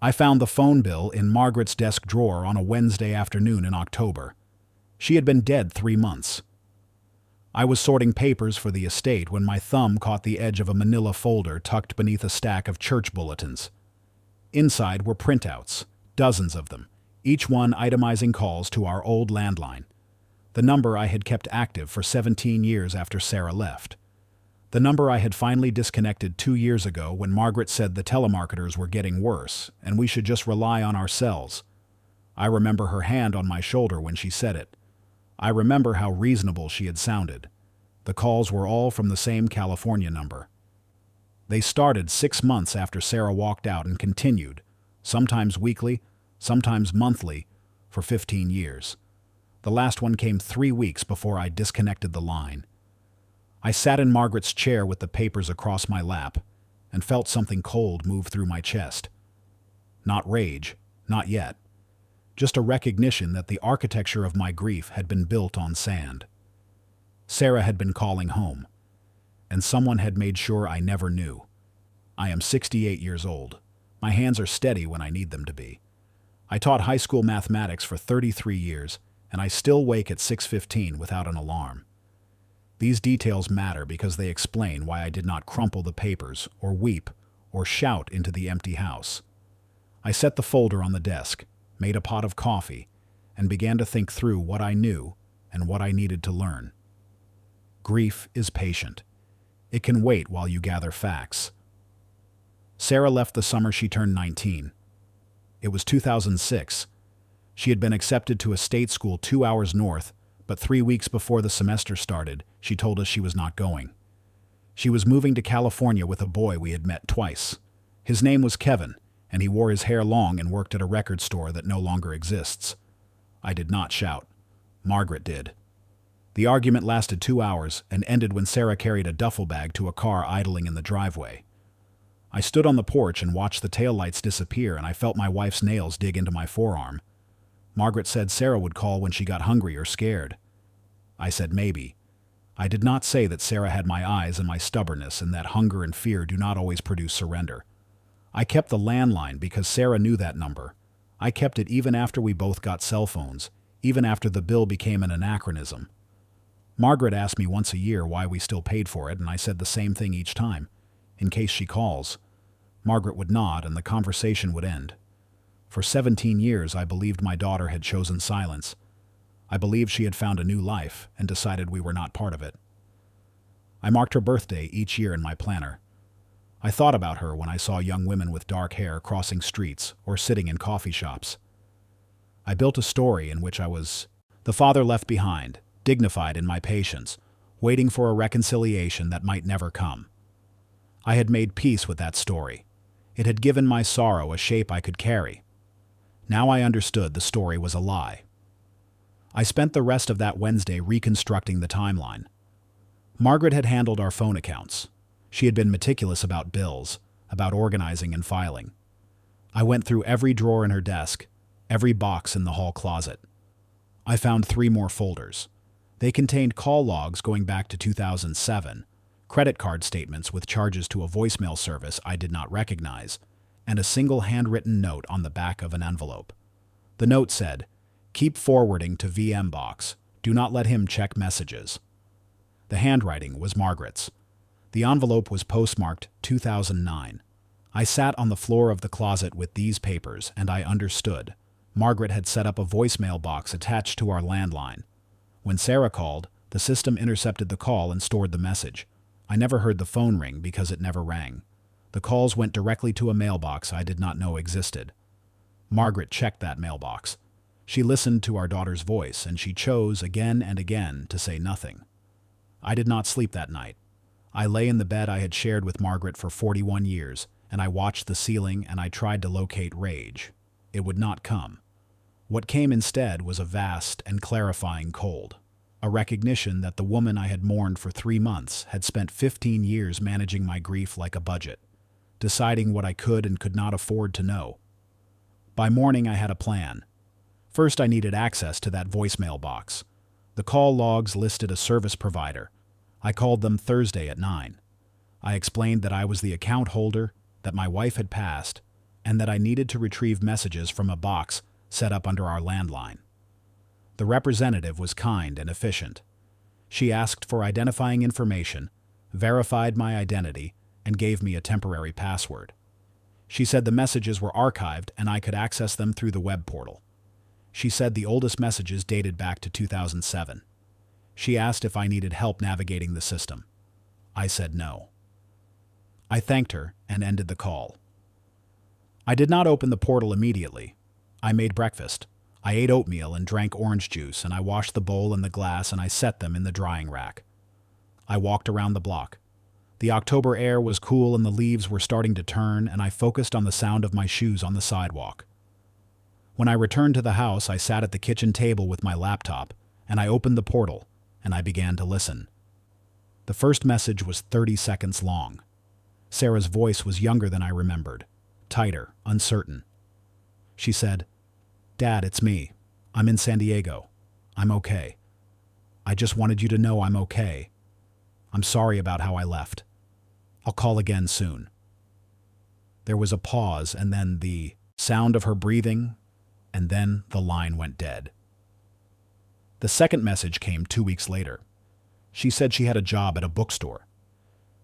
I found the phone bill in Margaret's desk drawer on a Wednesday afternoon in October. She had been dead 3 months. I was sorting papers for the estate when my thumb caught the edge of a manila folder tucked beneath a stack of church bulletins. Inside were printouts, dozens of them, each one itemizing calls to our old landline, the number I had kept active for 17 years after Sarah left. The number I had finally disconnected 2 years ago when Margaret said the telemarketers were getting worse and we should just rely on ourselves. I remember her hand on my shoulder when she said it. I remember how reasonable she had sounded. The calls were all from the same California number. They started 6 months after Sarah walked out and continued, sometimes weekly, sometimes monthly, for 15 years. The last one came 3 weeks before I disconnected the line. I sat in Margaret's chair with the papers across my lap and felt something cold move through my chest. Not rage, not yet. Just a recognition that the architecture of my grief had been built on sand. Sarah had been calling home, and someone had made sure I never knew. I am 68 years old. My hands are steady when I need them to be. I taught high school mathematics for 33 years, and I still wake at 6:15 without an alarm. These details matter because they explain why I did not crumple the papers, or weep, or shout into the empty house. I set the folder on the desk, made a pot of coffee, and began to think through what I knew and what I needed to learn. Grief is patient. It can wait while you gather facts. Sarah left the summer she turned 19. It was 2006. She had been accepted to a state school 2 hours north, but 3 weeks before the semester started, she told us she was not going. She was moving to California with a boy we had met twice. His name was Kevin, and he wore his hair long and worked at a record store that no longer exists. I did not shout. Margaret did. The argument lasted 2 hours and ended when Sarah carried a duffel bag to a car idling in the driveway. I stood on the porch and watched the taillights disappear, and I felt my wife's nails dig into my forearm. Margaret said Sarah would call when she got hungry or scared. I said maybe. I did not say that Sarah had my eyes and my stubbornness and that hunger and fear do not always produce surrender. I kept the landline because Sarah knew that number. I kept it even after we both got cell phones, even after the bill became an anachronism. Margaret asked me once a year why we still paid for it, and I said the same thing each time. In case she calls. Margaret would nod and the conversation would end. For 17 years, I believed my daughter had chosen silence. I believed she had found a new life and decided we were not part of it. I marked her birthday each year in my planner. I thought about her when I saw young women with dark hair crossing streets or sitting in coffee shops. I built a story in which I was the father left behind, dignified in my patience, waiting for a reconciliation that might never come. I had made peace with that story. It had given my sorrow a shape I could carry. Now I understood the story was a lie. I spent the rest of that Wednesday reconstructing the timeline. Margaret had handled our phone accounts. She had been meticulous about bills, about organizing and filing. I went through every drawer in her desk, every box in the hall closet. I found 3 more folders. They contained call logs going back to 2007, credit card statements with charges to a voicemail service I did not recognize, and a single handwritten note on the back of an envelope. The note said, "Keep forwarding to VM box. Do not let him check messages." The handwriting was Margaret's. The envelope was postmarked 2009. I sat on the floor of the closet with these papers, and I understood. Margaret had set up a voicemail box attached to our landline. When Sarah called, the system intercepted the call and stored the message. I never heard the phone ring because it never rang. The calls went directly to a mailbox I did not know existed. Margaret checked that mailbox. She listened to our daughter's voice, and she chose again and again to say nothing. I did not sleep that night. I lay in the bed I had shared with Margaret for 41 years, and I watched the ceiling and I tried to locate rage. It would not come. What came instead was a vast and clarifying cold. A recognition that the woman I had mourned for 3 months had spent 15 years managing my grief like a budget, deciding what I could and could not afford to know. By morning I had a plan. First I needed access to that voicemail box. The call logs listed a service provider. I called them Thursday at 9. I explained that I was the account holder, that my wife had passed. and that I needed to retrieve messages from a box set up under our landline. The representative was kind and efficient. She asked for identifying information, verified my identity, and gave me a temporary password. She said the messages were archived and I could access them through the web portal. She said the oldest messages dated back to 2007. She asked if I needed help navigating the system. I said no. I thanked her and ended the call. I did not open the portal immediately. I made breakfast. I ate oatmeal and drank orange juice, and I washed the bowl and the glass and I set them in the drying rack. I walked around the block. The October air was cool and the leaves were starting to turn, and I focused on the sound of my shoes on the sidewalk. When I returned to the house, I sat at the kitchen table with my laptop, and I opened the portal, and I began to listen. The first message was 30 seconds long. Sarah's voice was younger than I remembered, tighter, uncertain. She said, "Dad, it's me. I'm in San Diego. I'm okay. I just wanted you to know I'm okay. I'm sorry about how I left. I'll call again soon." There was a pause and then the sound of her breathing, and then the line went dead. The second message came 2 weeks later. She said she had a job at a bookstore.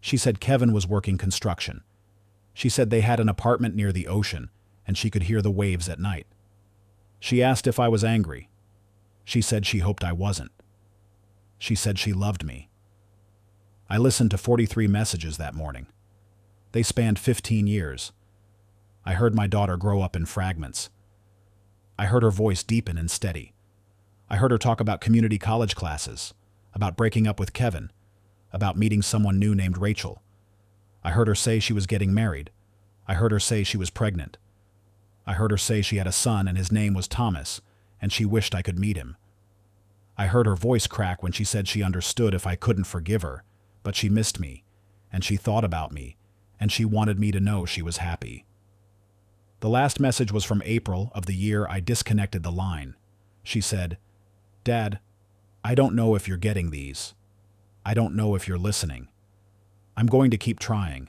She said Kevin was working construction. She said they had an apartment near the ocean and she could hear the waves at night. She asked if I was angry. She said she hoped I wasn't. She said she loved me. I listened to 43 messages that morning. They spanned 15 years. I heard my daughter grow up in fragments. I heard her voice deepen and steady. I heard her talk about community college classes, about breaking up with Kevin, about meeting someone new named Rachel. I heard her say she was getting married. I heard her say she was pregnant. I heard her say she had a son and his name was Thomas, and she wished I could meet him. I heard her voice crack when she said she understood if I couldn't forgive her, but she missed me, and she thought about me, and she wanted me to know she was happy. The last message was from April of the year I disconnected the line. She said, "Dad, I don't know if you're getting these. I don't know if you're listening. I'm going to keep trying.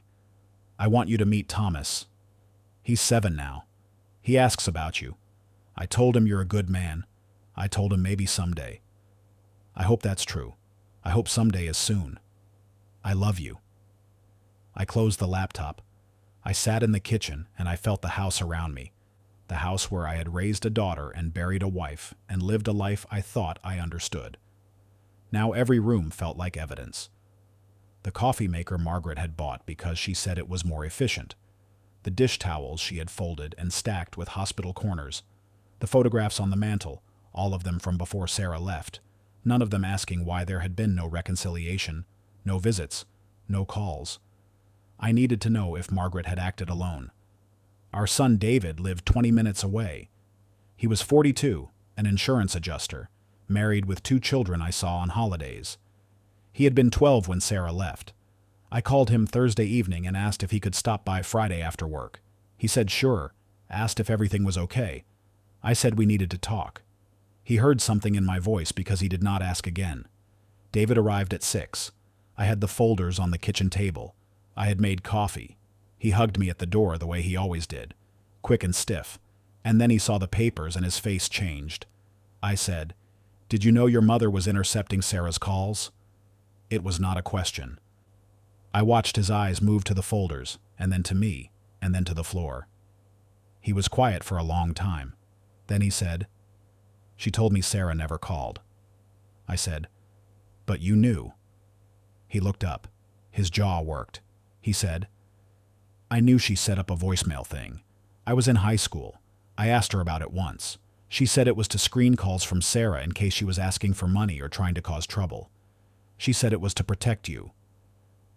I want you to meet Thomas. He's 7 now. He asks about you. I told him you're a good man. I told him maybe someday. I hope that's true. I hope someday is soon. I love you." I closed the laptop. I sat in the kitchen and I felt the house around me, the house where I had raised a daughter and buried a wife and lived a life I thought I understood. Now every room felt like evidence. The coffee maker Margaret had bought because she said it was more efficient. The dish towels she had folded and stacked with hospital corners. The photographs on the mantel, all of them from before Sarah left, none of them asking why there had been no reconciliation, no visits, no calls. I needed to know if Margaret had acted alone. Our son David lived 20 minutes away. He was 42, an insurance adjuster, married with 2 children I saw on holidays. He had been 12 when Sarah left. I called him Thursday evening and asked if he could stop by Friday after work. He said sure, asked if everything was okay. I said we needed to talk. He heard something in my voice because he did not ask again. David arrived at 6. I had the folders on the kitchen table. I had made coffee. He hugged me at the door the way he always did, quick and stiff, and then he saw the papers and his face changed. I said, "Did you know your mother was intercepting Sarah's calls?" It was not a question. I watched his eyes move to the folders, and then to me, and then to the floor. He was quiet for a long time. Then he said, "She told me Sarah never called." I said, "But you knew." He looked up. His jaw worked. He said, "I knew she set up a voicemail thing. I was in high school. I asked her about it once. She said it was to screen calls from Sarah in case she was asking for money or trying to cause trouble. She said it was to protect you.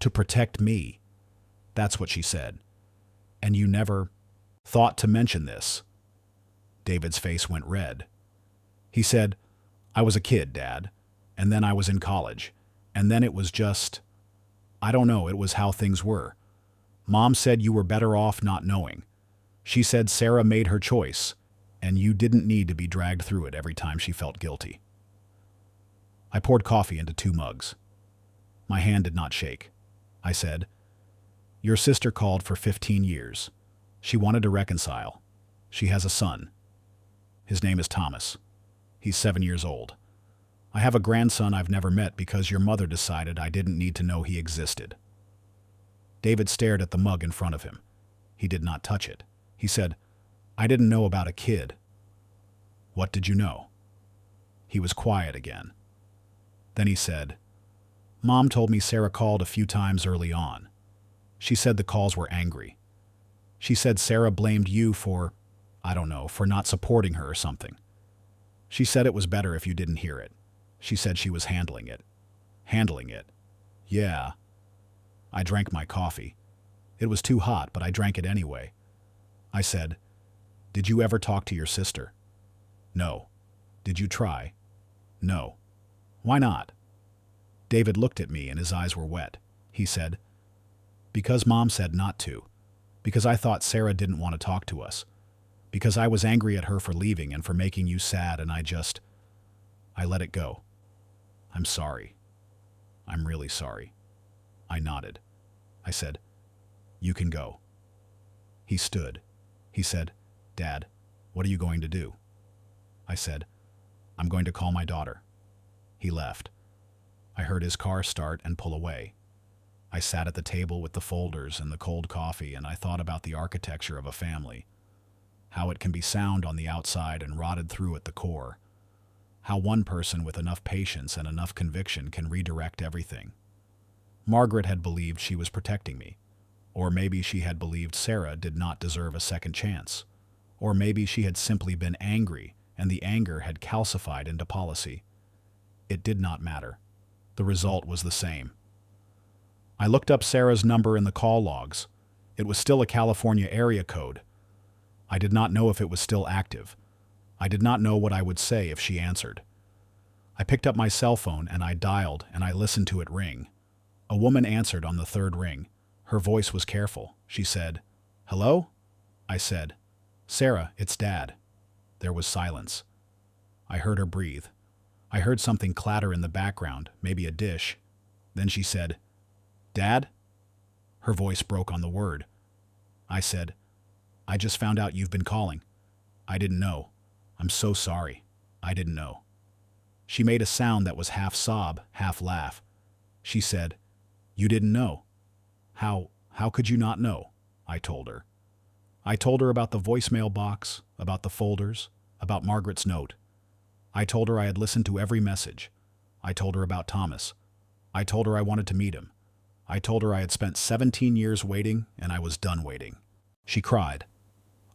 To protect me. That's what she said. And you never thought to mention this." David's face went red. He said, "I was a kid, Dad. And then I was in college. And then it was just, I don't know, it was how things were. Mom said you were better off not knowing. She said Sarah made her choice, and you didn't need to be dragged through it every time she felt guilty." I poured coffee into 2 mugs. My hand did not shake. I said, "Your sister called for 15 years. She wanted to reconcile. She has a son. His name is Thomas. He's 7 years old. I have a grandson I've never met because your mother decided I didn't need to know he existed. David stared at the mug in front of him. He did not touch it. He said, I didn't know about a kid. What did you know? He was quiet again. Then he said, Mom told me Sarah called a few times early on. She said the calls were angry. She said Sarah blamed you for, I don't know, for not supporting her or something. She said it was better if you didn't hear it. She said she was handling it. Handling it? Yeah. I drank my coffee. It was too hot, but I drank it anyway. I said, Did you ever talk to your sister? No. Did you try? No. Why not? David looked at me and his eyes were wet. He said, Because Mom said not to. Because I thought Sarah didn't want to talk to us. Because I was angry at her for leaving and for making you sad, and I let it go. I'm sorry. I'm really sorry. I nodded. I said, You can go. He stood. He said, Dad, what are you going to do? I said, I'm going to call my daughter. He left. I heard his car start and pull away. I sat at the table with the folders and the cold coffee, and I thought about the architecture of a family. How it can be sound on the outside and rotted through at the core. How one person with enough patience and enough conviction can redirect everything. Margaret had believed she was protecting me. Or maybe she had believed Sarah did not deserve a second chance. Or maybe she had simply been angry, and the anger had calcified into policy. It did not matter. The result was the same. I looked up Sarah's number in the call logs. It was still a California area code. I did not know if it was still active. I did not know what I would say if she answered. I picked up my cell phone and I dialed and I listened to it ring. A woman answered on the third ring. Her voice was careful. She said, Hello? I said, Sarah, it's Dad. There was silence. I heard her breathe. I heard something clatter in the background, maybe a dish. Then she said, Dad? Her voice broke on the word. I said, I just found out you've been calling. I didn't know. I'm so sorry. I didn't know. She made a sound that was half sob, half laugh. She said, You didn't know. How could you not know? I told her. I told her about the voicemail box, about the folders, about Margaret's note. I told her I had listened to every message. I told her about Thomas. I told her I wanted to meet him. I told her I had spent 17 years waiting and I was done waiting. She cried.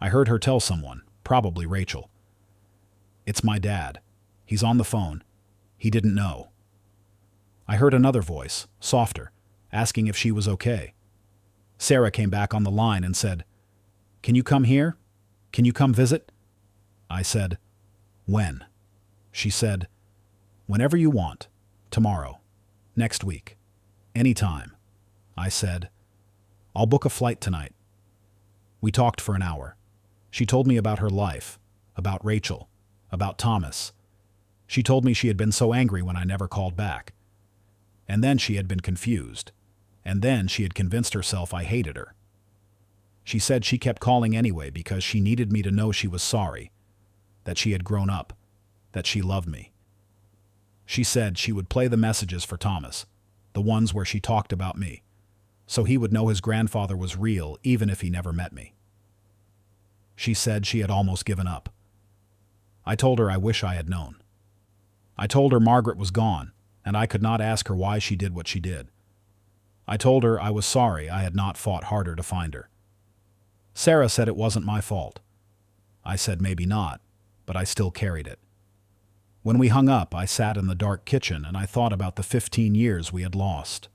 I heard her tell someone, probably Rachel. It's my dad. He's on the phone. He didn't know. I heard another voice, softer, asking if she was okay. Sarah came back on the line and said, Can you come here? Can you come visit? I said, When? She said, Whenever you want. Tomorrow. Next week. Anytime. I said, I'll book a flight tonight. We talked for an hour. She told me about her life, about Rachel, about Thomas. She told me she had been so angry when I never called back. And then she had been confused. And then she had convinced herself I hated her. She said she kept calling anyway because she needed me to know she was sorry, that she had grown up, that she loved me. She said she would play the messages for Thomas, the ones where she talked about me, so he would know his grandfather was real even if he never met me. She said she had almost given up. I told her I wish I had known. I told her Margaret was gone, and I could not ask her why she did what she did. I told her I was sorry I had not fought harder to find her. Sarah said it wasn't my fault. I said maybe not, but I still carried it. When we hung up, I sat in the dark kitchen and I thought about the 15 years we had lost.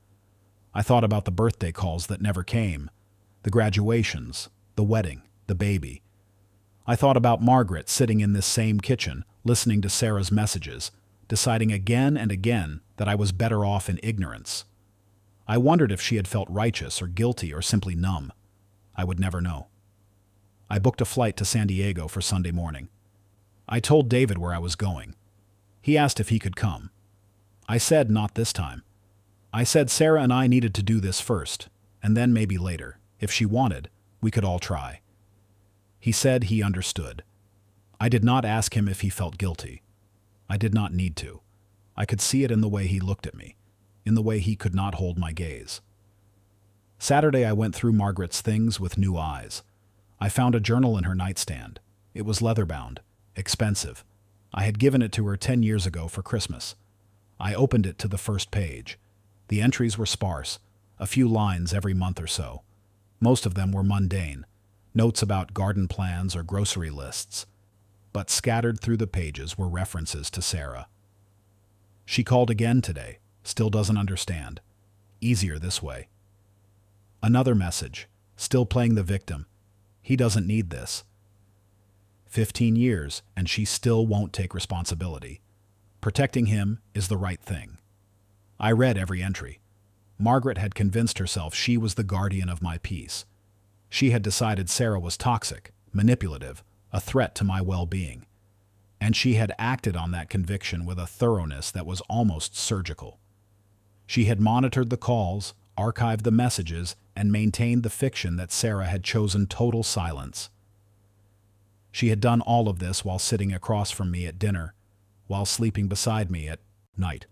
I thought about the birthday calls that never came, the graduations, the wedding, the baby. I thought about Margaret sitting in this same kitchen, listening to Sarah's messages, deciding again and again that I was better off in ignorance. I wondered if she had felt righteous or guilty or simply numb. I would never know. I booked a flight to San Diego for Sunday morning. I told David where I was going. He asked if he could come. I said not this time. I said Sarah and I needed to do this first, and then maybe later, if she wanted, we could all try. He said he understood. I did not ask him if he felt guilty. I did not need to. I could see it in the way he looked at me, in the way he could not hold my gaze. Saturday I went through Margaret's things with new eyes. I found a journal in her nightstand. It was leather-bound, expensive. I had given it to her 10 years ago for Christmas. I opened it to the first page. The entries were sparse, a few lines every month or so. Most of them were mundane, notes about garden plans or grocery lists. But scattered through the pages were references to Sarah. She called again today, still doesn't understand. Easier this way. Another message, still playing the victim. He doesn't need this. 15 years, and she still won't take responsibility. Protecting him is the right thing. I read every entry. Margaret had convinced herself she was the guardian of my peace. She had decided Sarah was toxic, manipulative, a threat to my well-being. And she had acted on that conviction with a thoroughness that was almost surgical. She had monitored the calls, archived the messages, and maintained the fiction that Sarah had chosen total silence. She had done all of this while sitting across from me at dinner, while sleeping beside me at night,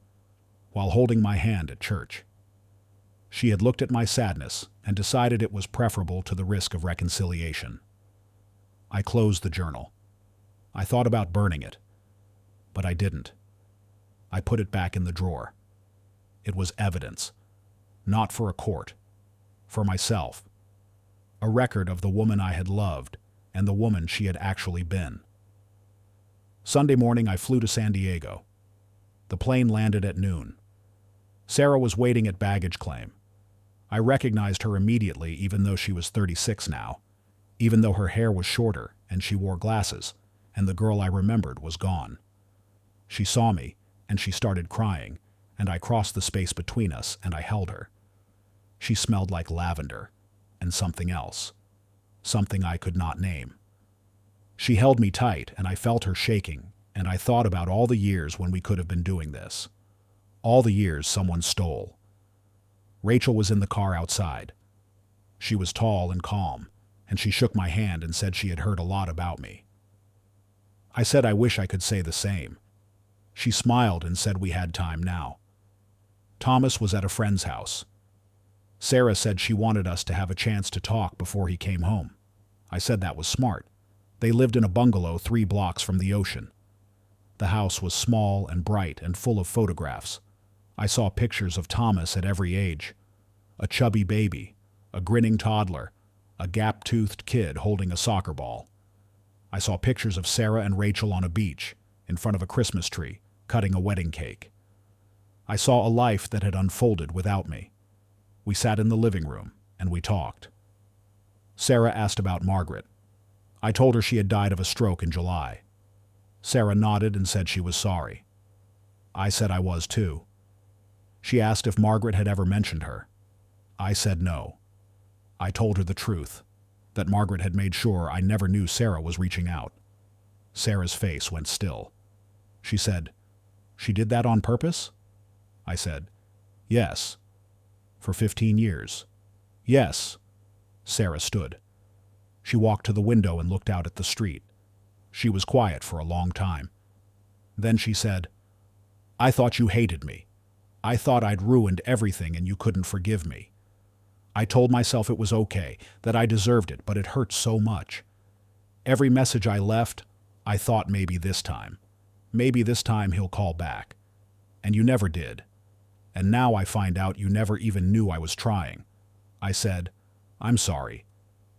while holding my hand at church. She had looked at my sadness and decided it was preferable to the risk of reconciliation. I closed the journal. I thought about burning it, but I didn't. I put it back in the drawer. It was evidence, not for a court, for myself, a record of the woman I had loved and the woman she had actually been. Sunday morning I flew to San Diego. The plane landed at noon. Sarah was waiting at baggage claim. I recognized her immediately, even though she was 36 now, even though her hair was shorter and she wore glasses, and the girl I remembered was gone. She saw me, and she started crying, and I crossed the space between us and I held her. She smelled like lavender, and something else, something I could not name. She held me tight, and I felt her shaking, and I thought about all the years when we could have been doing this. All the years someone stole. Rachel was in the car outside. She was tall and calm, and she shook my hand and said she had heard a lot about me. I said I wish I could say the same. She smiled and said we had time now. Thomas was at a friend's house. Sarah said she wanted us to have a chance to talk before he came home. I said that was smart. They lived in a bungalow 3 blocks from the ocean. The house was small and bright and full of photographs. I saw pictures of Thomas at every age. A chubby baby, a grinning toddler, a gap-toothed kid holding a soccer ball. I saw pictures of Sarah and Rachel on a beach, in front of a Christmas tree, cutting a wedding cake. I saw a life that had unfolded without me. We sat in the living room, and we talked. Sarah asked about Margaret. I told her she had died of a stroke in July. Sarah nodded and said she was sorry. I said I was too. She asked if Margaret had ever mentioned her. I said no. I told her the truth, that Margaret had made sure I never knew Sarah was reaching out. Sarah's face went still. She said, "She did that on purpose?" I said, "Yes." "For 15 years." "Yes." Sarah stood. She walked to the window and looked out at the street. She was quiet for a long time. Then she said, "I thought you hated me. I thought I'd ruined everything and you couldn't forgive me. I told myself it was okay, that I deserved it, but it hurt so much. Every message I left, I thought maybe this time he'll call back. And you never did. And now I find out you never even knew I was trying." I said, "I'm sorry."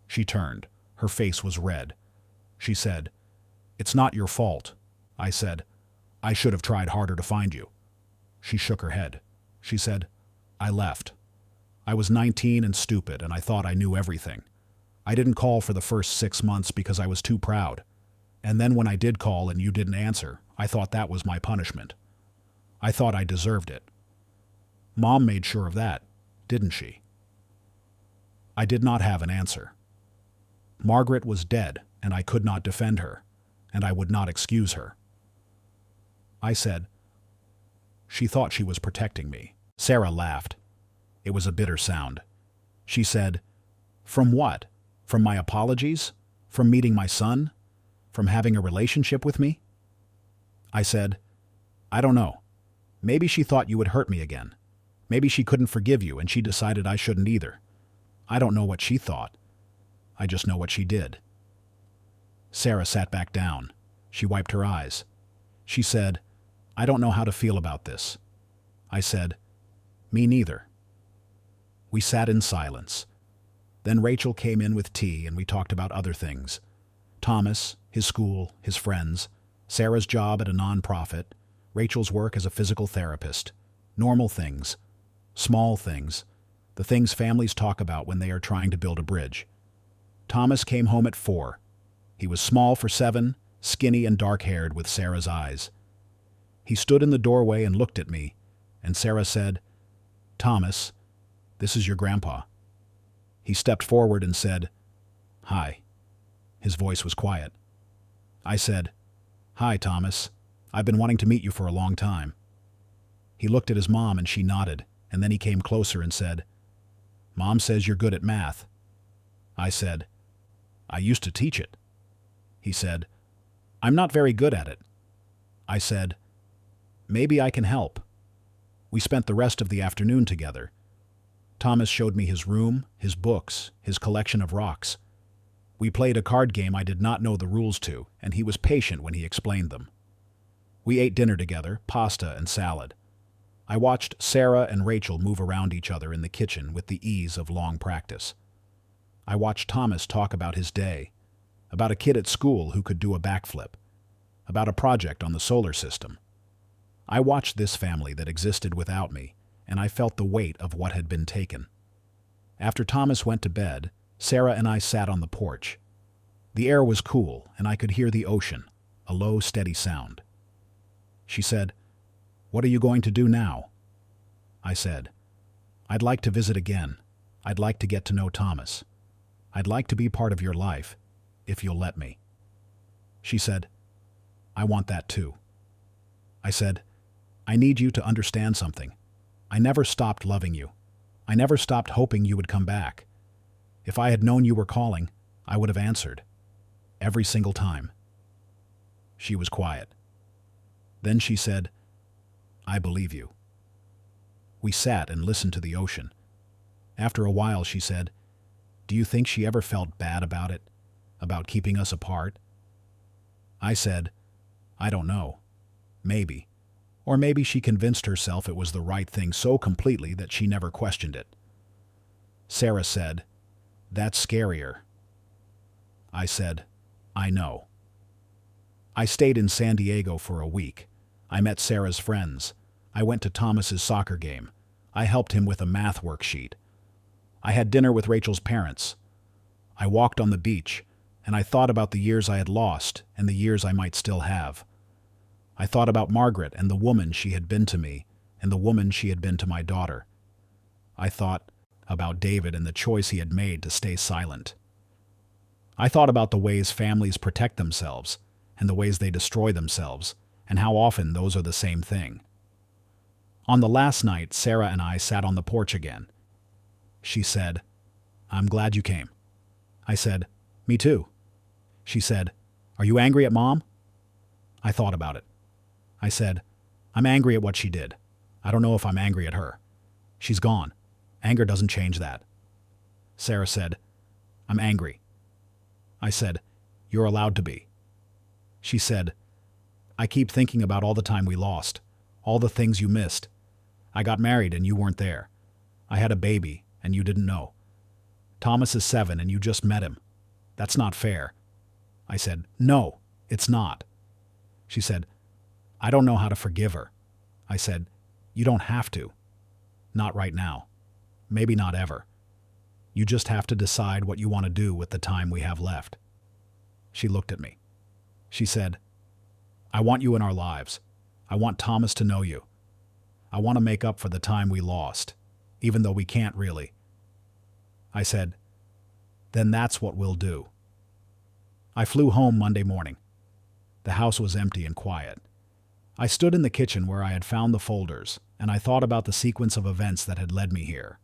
She turned. Her face was red. She said, "It's not your fault." I said, "I should have tried harder to find you." She shook her head. She said, "I left. I was 19 and stupid, and I thought I knew everything. I didn't call for the first 6 months because I was too proud. And then when I did call and you didn't answer, I thought that was my punishment. I thought I deserved it. Mom made sure of that, didn't she?" I did not have an answer. Margaret was dead, and I could not defend her, and I would not excuse her. I said, "She thought she was protecting me." Sarah laughed. It was a bitter sound. She said, "From what? From my apologies? From meeting my son? From having a relationship with me? I said, I don't know. Maybe she thought you would hurt me again. Maybe she couldn't forgive you and she decided I shouldn't either. I don't know what she thought. I just know what she did. Sarah sat back down. She wiped her eyes. She said, I don't know how to feel about this. I said, me neither. We sat in silence. Then Rachel came in with tea and we talked about other things. Thomas, his school, his friends, Sarah's job at a nonprofit, Rachel's work as a physical therapist, normal things, small things, the things families talk about when they are trying to build a bridge. Thomas came home at 4. He was small for 7, skinny and dark-haired with Sarah's eyes. He stood in the doorway and looked at me, and Sarah said, Thomas, this is your grandpa. He stepped forward and said, Hi. His voice was quiet. I said, Hi, Thomas. I've been wanting to meet you for a long time. He looked at his mom and she nodded, and then he came closer and said, Mom says you're good at math. I said, I used to teach it. He said, I'm not very good at it. I said, maybe I can help. We spent the rest of the afternoon together. Thomas showed me his room, his books, his collection of rocks. We played a card game I did not know the rules to, and he was patient when he explained them. We ate dinner together, pasta and salad. I watched Sarah and Rachel move around each other in the kitchen with the ease of long practice. I watched Thomas talk about his day, about a kid at school who could do a backflip, about a project on the solar system. I watched this family that existed without me, and I felt the weight of what had been taken. After Thomas went to bed, Sarah and I sat on the porch. The air was cool, and I could hear the ocean, a low, steady sound. She said, What are you going to do now? I said, I'd like to visit again. I'd like to get to know Thomas. I'd like to be part of your life, if you'll let me. She said, I want that too. I said, I need you to understand something. I never stopped loving you. I never stopped hoping you would come back. If I had known you were calling, I would have answered. Every single time. She was quiet. Then she said, I believe you. We sat and listened to the ocean. After a while, she said, Do you think she ever felt bad about it? About keeping us apart? I said, I don't know. Maybe. Or maybe she convinced herself it was the right thing so completely that she never questioned it. Sarah said, That's scarier. I said, I know. I stayed in San Diego for a week. I met Sarah's friends. I went to Thomas's soccer game. I helped him with a math worksheet. I had dinner with Rachel's parents. I walked on the beach, and I thought about the years I had lost and the years I might still have. I thought about Margaret and the woman she had been to me and the woman she had been to my daughter. I thought about David and the choice he had made to stay silent. I thought about the ways families protect themselves and the ways they destroy themselves, and how often those are the same thing. On the last night, Sarah and I sat on the porch again. She said, I'm glad you came. I said, Me too. She said, Are you angry at Mom? I thought about it. I said, I'm angry at what she did. I don't know if I'm angry at her. She's gone. Anger doesn't change that. Sarah said, I'm angry. I said, You're allowed to be. She said, I keep thinking about all the time we lost, all the things you missed. I got married and you weren't there. I had a baby and you didn't know. Thomas is 7 and you just met him. That's not fair. I said, No, it's not. She said, I don't know how to forgive her. I said, You don't have to. Not right now. Maybe not ever. You just have to decide what you want to do with the time we have left. She looked at me. She said, I want you in our lives. I want Thomas to know you. I want to make up for the time we lost, even though we can't really. I said, Then that's what we'll do. I flew home Monday morning. The house was empty and quiet. I stood in the kitchen where I had found the folders, and I thought about the sequence of events that had led me here.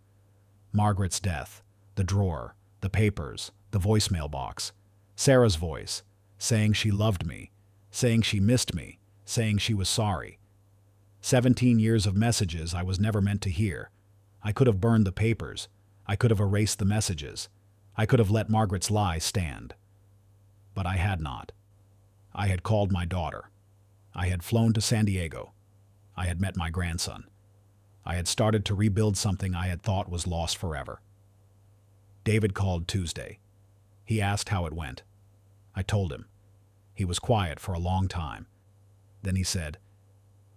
Margaret's death, the drawer, the papers, the voicemail box, Sarah's voice, saying she loved me, saying she missed me, saying she was sorry. 17 years of messages I was never meant to hear. I could have burned the papers. I could have erased the messages. I could have let Margaret's lie stand. But I had not. I had called my daughter. I had flown to San Diego. I had met my grandson. I had started to rebuild something I had thought was lost forever. David called Tuesday. He asked how it went. I told him. He was quiet for a long time. Then he said,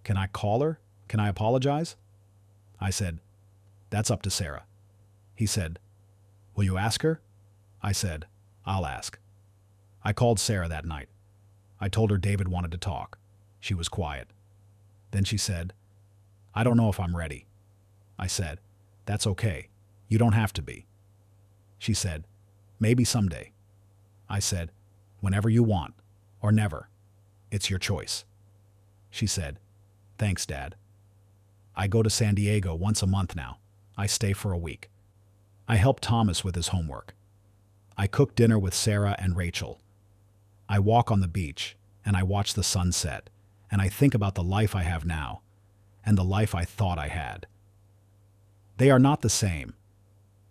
"Can I call her? Can I apologize?" I said, "That's up to Sarah." He said, "Will you ask her?" I said, "I'll ask." I called Sarah that night. I told her David wanted to talk. She was quiet. Then she said, "I don't know if I'm ready." I said, "That's okay. You don't have to be." She said, "Maybe someday." I said, "Whenever you want, or never. It's your choice." She said, "Thanks, Dad." I go to San Diego once a month now. I stay for a week. I help Thomas with his homework. I cook dinner with Sarah and Rachel. I walk on the beach, and I watch the sunset, and I think about the life I have now, and the life I thought I had. They are not the same.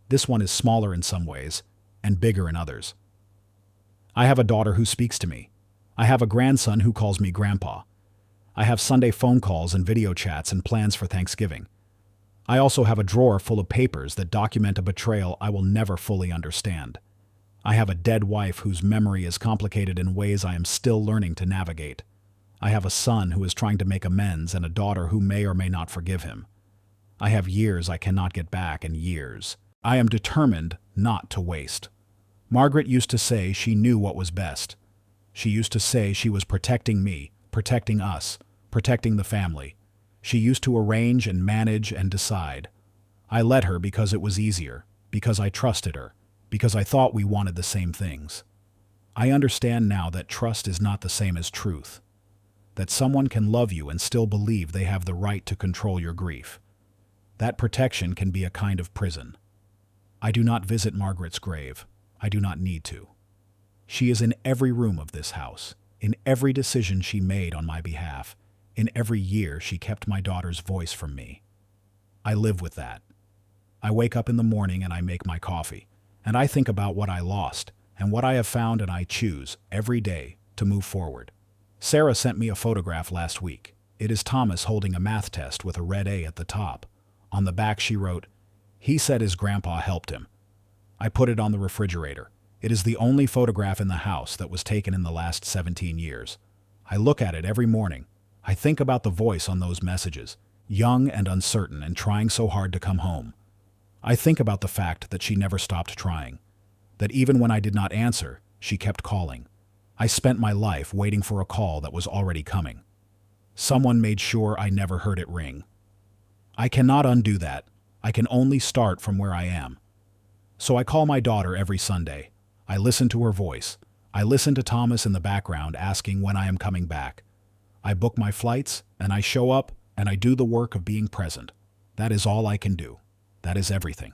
This one is smaller in some ways, and bigger in others. I have a daughter who speaks to me. I have a grandson who calls me Grandpa. I have Sunday phone calls and video chats and plans for Thanksgiving. I also have a drawer full of papers that document a betrayal I will never fully understand. I have a dead wife whose memory is complicated in ways I am still learning to navigate. I have a son who is trying to make amends and a daughter who may or may not forgive him. I have years I cannot get back and years I am determined not to waste. Margaret used to say she knew what was best. She used to say she was protecting me, protecting us, protecting the family. She used to arrange and manage and decide. I let her because it was easier, because I trusted her, because I thought we wanted the same things. I understand now that trust is not the same as truth, that someone can love you and still believe they have the right to control your grief. That protection can be a kind of prison. I do not visit Margaret's grave. I do not need to. She is in every room of this house, in every decision she made on my behalf, in every year she kept my daughter's voice from me. I live with that. I wake up in the morning and I make my coffee, and I think about what I lost and what I have found, and I choose every day to move forward. Sarah sent me a photograph last week. It is Thomas holding a math test with a red A at the top. On the back she wrote, "He said his grandpa helped him." I put it on the refrigerator. It is the only photograph in the house that was taken in the last 17 years. I look at it every morning. I think about the voice on those messages, young and uncertain and trying so hard to come home. I think about the fact that she never stopped trying, that even when I did not answer, she kept calling. I spent my life waiting for a call that was already coming. Someone made sure I never heard it ring. I cannot undo that. I can only start from where I am. So I call my daughter every Sunday. I listen to her voice. I listen to Thomas in the background asking when I am coming back. I book my flights, and I show up, and I do the work of being present. That is all I can do. That is everything.